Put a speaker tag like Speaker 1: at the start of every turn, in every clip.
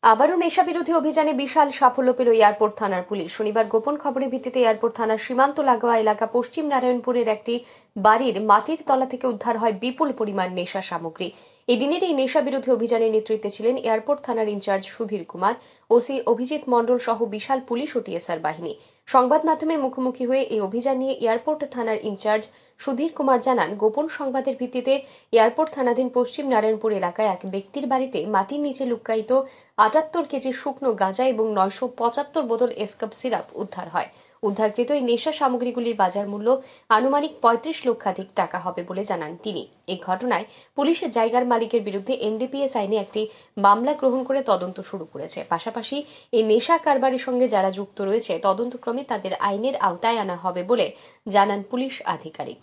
Speaker 1: আবারও নেশা বিরোধী অভিযানে বিশাল সাফল্য পেল এয়ারপোর্ট থানার পুলিশ। শনিবার গোপন খবরের ভিত্তিতে এয়ারপোর্ট থানার সীমান্ত লাগোয়া এলাকা পশ্চিম নারায়ণপুরের একটি বাড়ির মাটির তলা থেকে উদ্ধার হয় বিপুল পরিমাণ নেশা সামগ্রী। এদিনের এই নেশা বিরোধী অভিযানের নেতৃত্বে ছিলেন এয়ারপোর্ট থানার ইনচার্জ সুধীর কুমার, ওসি অভিজিৎ মণ্ডল সহ বিশাল পুলিশ ও টিএসআর বাহিনী। সংবাদ মাধ্যমের মুখোমুখি হয়ে এই অভিযান নিয়ে এয়ারপোর্ট থানার ইনচার্জ সুধীর কুমার জানান, গোপন সংবাদের ভিত্তিতে এয়ারপোর্ট থানাধীন পশ্চিম নারায়ণপুর এলাকায় এক ব্যক্তির বাড়িতে মাটির নিচে লুক্কায়িত ৭৮ কেজি শুকনো গাঁজা এবং ৯৭৫ বোতল এসকাপ সিরাপ উদ্ধার হয়। উদ্ধারকৃত এই নেশা সামগ্রীগুলির বাজার মূল্য আনুমানিক ৩৫ লক্ষাধিক টাকা হবে বলে জানান তিনি। এই ঘটনায় পুলিশ জায়গার মালিকের বিরুদ্ধে এনডিপিএস আইনে একটি মামলা গ্রহণ করে তদন্ত শুরু করেছে। পাশাপাশি এই নেশা কারবারের সঙ্গে যারা যুক্ত রয়েছে তদন্তক্রমে তাদের আইনের আওতায় আনা হবে বলে জানান পুলিশ আধিকারিক।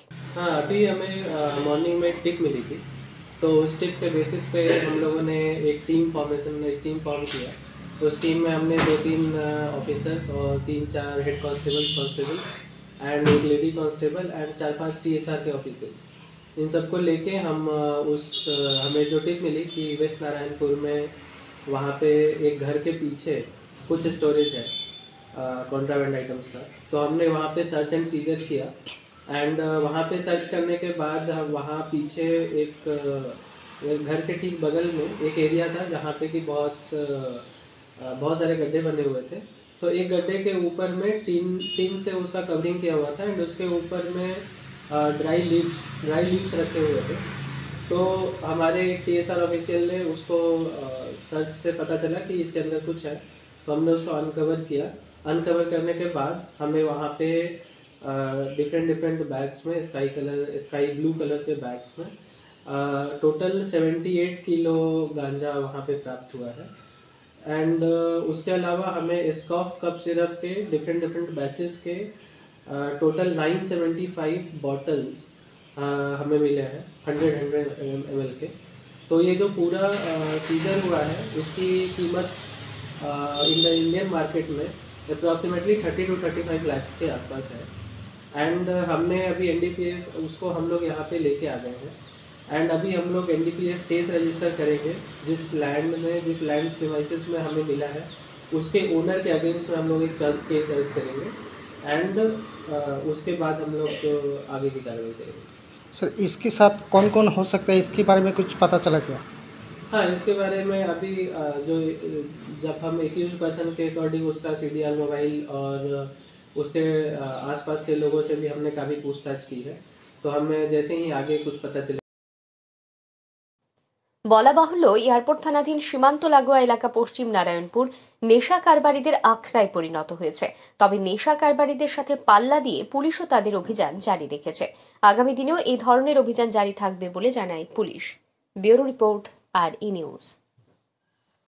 Speaker 2: अभी हमें मॉर्निंग में टिप मिली थी, तो उस टिप के बेसिस पे हम लोगों ने एक टीम फॉर्म किया। उस टीम में हमने 2-3 ऑफिसर्स और 3-4 हेड कांस्टेबल एंड एक लेडी कांस्टेबल एंड 4-5 टीएसआर के ऑफिसर्स, इन सबको लेके हम हमें जो टिप मिली कि वेस्ट नारायणपुर में वहाँ पे एक घर के पीछे कुछ स्टोरेज है कॉन्ट्राबैंड आइटम्स का, तो हमने वहाँ पे सर्च एंड सीजर किया। एंड वहाँ पे सर्च करने के बाद हम वहाँ पीछे एक घर के ठीक बगल में एक एरिया था जहाँ पे कि बहुत सारे गड्ढे बने हुए थे। तो एक गड्ढे के ऊपर में टीन से उसका कवरिंग किया हुआ था एंड उसके ऊपर में ड्राई लीव्स रखे हुए थे। तो हमारे टीएसआर ऑफिशियल ने उसको सर्च से पता चला कि इसके अंदर कुछ है, तो हमने उसको अनकवर करने के बाद हमें वहाँ पे डिफरेंट बैग्स में स्काई ब्लू कलर के बैग्स में टोटल 78 किलो गांजा वहाँ पे प्राप्त हुआ है। एंड उसके अलावा हमें स्कॉफ कप सिरप के डिफरेंट बैचेस के टोटल 975 बॉटल्स हमें मिले हैं 100 ml के। तो ये जो पूरा सीजर हुआ है उसकी कीमत इंडियन मार्केट में अप्रॉक्सीमेटली 30 to 35 lakhs के आसपास है। एंड हमने अभी एनडीपीएस उसको हम लोग यहाँ पे लेके आ गए हैं एंड अभी हम लोग एनडीपीएस केस रजिस्टर करेंगे जिस लैंड प्रीमाइसेस में हमें मिला है उसके ओनर के अगेंस्ट में हम लोग एक केस दर्ज करेंगे एंड उसके बाद हम लोग आगे की कार्रवाई करेंगे।
Speaker 3: सर, इसके साथ कौन कौन हो सकता है, इसके बारे में कुछ पता चला क्या?
Speaker 2: हाँ, इसके बारे में अभी जो जब हम एक्यूज पर्सन के अकॉर्डिंग उसका सीडीआर मोबाइल और उसके आसपास के लोगों से भी हमने काफ़ी पूछताछ की है, तो हमें जैसे ही आगे कुछ पता चले।
Speaker 1: বলা বাহুল্য, এয়ারপোর্ট থানাধীন সীমান্ত লাগোয়া এলাকা পশ্চিম নারায়ণপুর নেশা কারবারিদের আখড়ায় পরিণত হয়েছে। তবে নেশা কারবারিদের সাথে পাল্লা দিয়ে পুলিশও তাদের অভিযান জারি রেখেছে। আগামী দিনেও এই ধরনের অভিযান জারি থাকবে বলে জানায় পুলিশ। ব্যুরো রিপোর্ট, আর ই নিউজ।